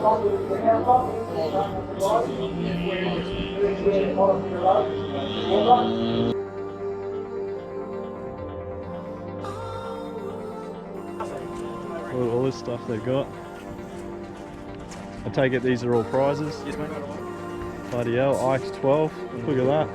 All this stuff they've got. I take it these are all prizes. Yes, mate. Bloody hell, Ike's 12. Look at that.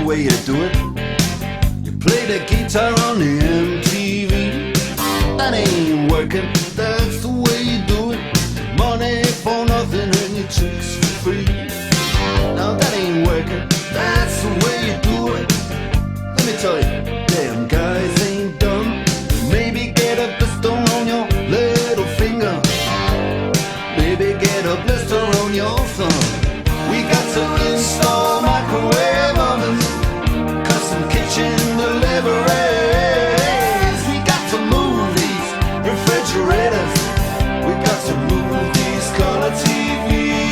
way you do it. You play the guitar on the MTV. That ain't working, that's the way you do it. Money for nothing and your chicks for free. Now that ain't working, that's the way you do it. Let me tell you, damn guys ain't dumb. Maybe get a blister on your little finger. Maybe get a blister on your thumb. We got to install microwave ovens, custom kitchen deliveries. We got to move these refrigerators. We got to move these color TVs.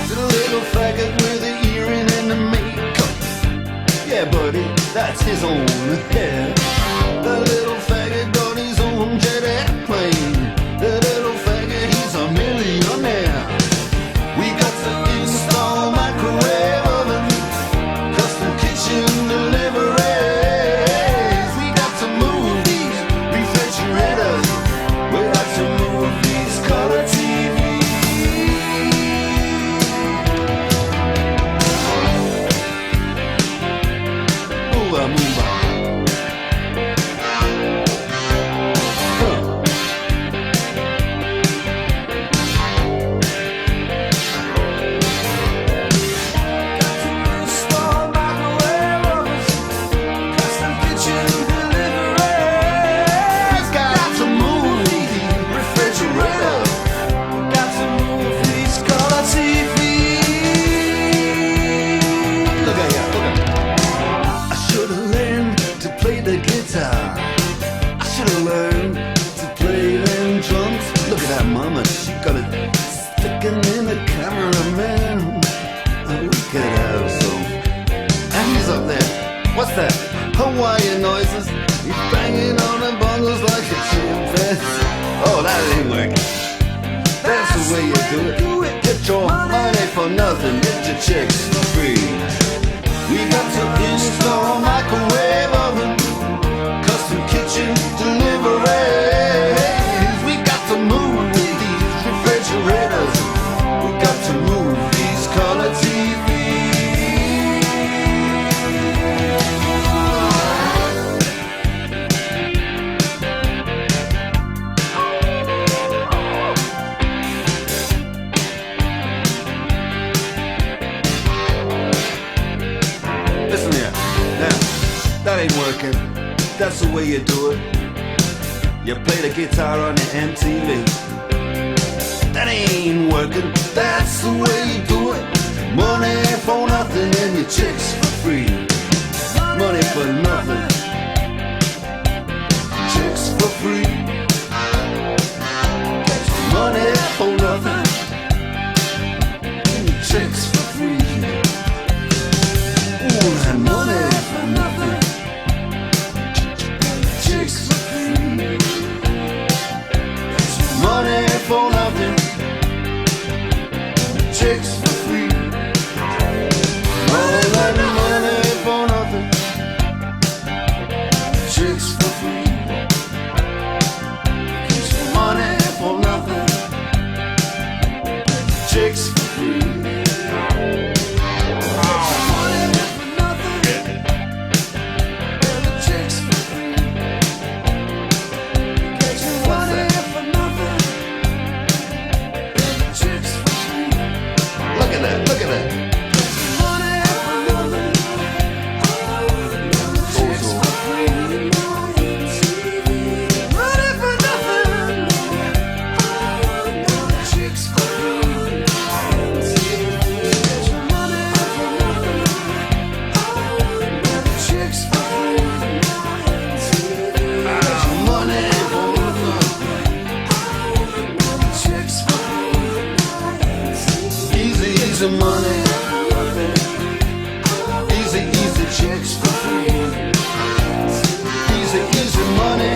The little faggot with the earring and the makeup. Yeah, buddy, that's his own hair. The little faggot got his own jet airplane. The little faggot, he's a millionaire. We got to install microwave oven, custom kitchen deliveries. We got to move these refrigerators. We got to move these color TVs. Move on, move on. What's that? Hawaiian noises. He's banging on the bongos like a chimpanzee. Oh, that ain't working. That's the way you do it. Get your money for nothing, get your chicks for free. We got to install microwave oven, custom kitchen deliveries. We got to move these refrigerators. We got to move these color TVs. That ain't working, that's the way you do it. You play the guitar on the MTV. That ain't working, that's the way you do it. Money for nothing and your chicks for free. Money easy money. Easy, easy chicks for free. Easy, easy money.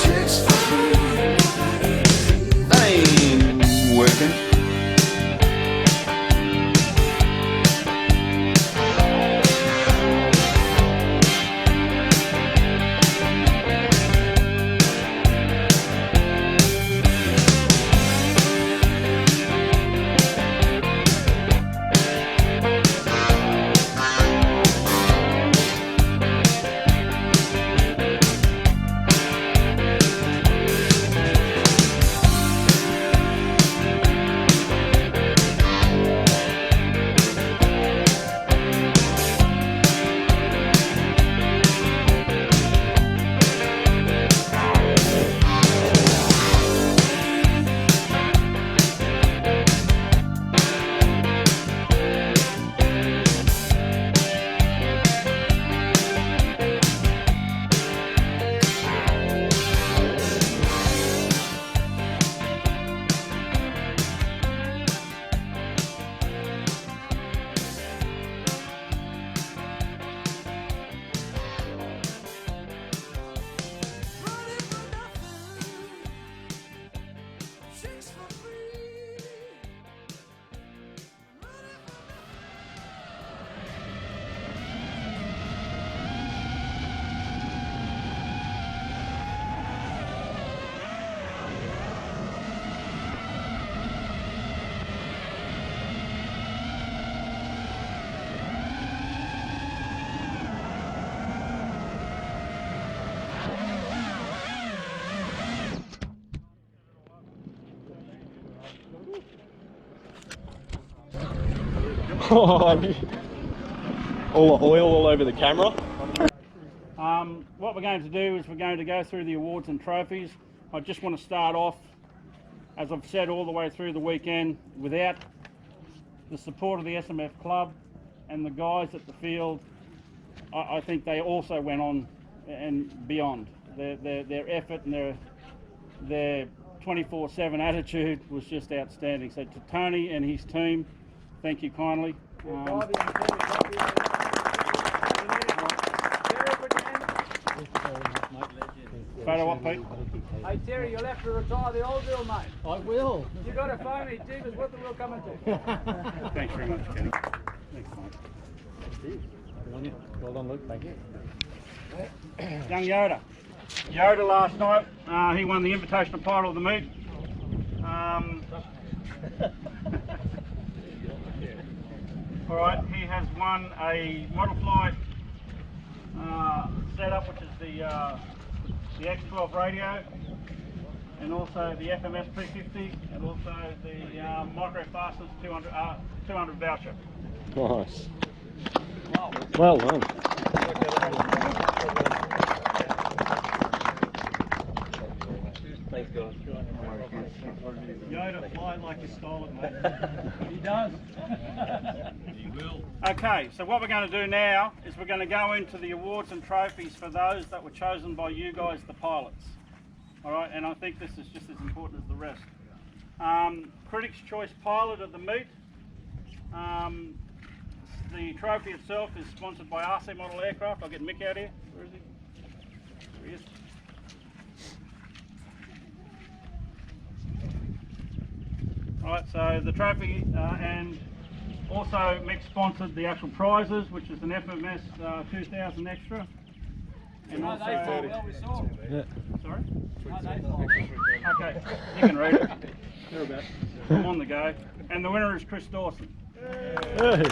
Chicks for free. That ain't working. All the oil all over the camera. What we're going to do is we're going to go through the awards and trophies. I just want to start off, as I've said all the way through the weekend, without the support of the SMF club and the guys at the field, I think they also went on and beyond. Their effort and their 24/7 attitude was just outstanding. So to Tony and his team, thank you kindly. Photo up, Pete. Hey Terry, you'll have to retire the old deal, mate. I will. You got to phone me, Jeebus, what the world coming to? Thanks very much, Kenny. Thanks, mate. Well done, Luke. Thank you. Young Yoda. Yoda last night, he won the invitational title of the meet. Alright, he has won a model flight setup, which is the X12 radio, and also the FMS 350, and also the Micro Fastness 200 voucher. Nice. Well done. Thanks, guys. Yoda, fly like you stole it, mate. He does. You will. Okay, so what we're going to do now is we're going to go into the awards and trophies for those that were chosen by you guys, the pilots. All right, and I think this is just as important as the rest. Critics' Choice Pilot of the meet. The trophy itself is sponsored by RC Model Aircraft. I'll get Mick out here. Where is he? There he is. Alright, so the trophy and also Mick sponsored the actual prizes, which is an FMS 2000 extra. And No, also, they fall well, we saw. Yeah. sorry? No, they fall. Okay, you can read it. I'm on the go. And the winner is Chris Dawson. Hey.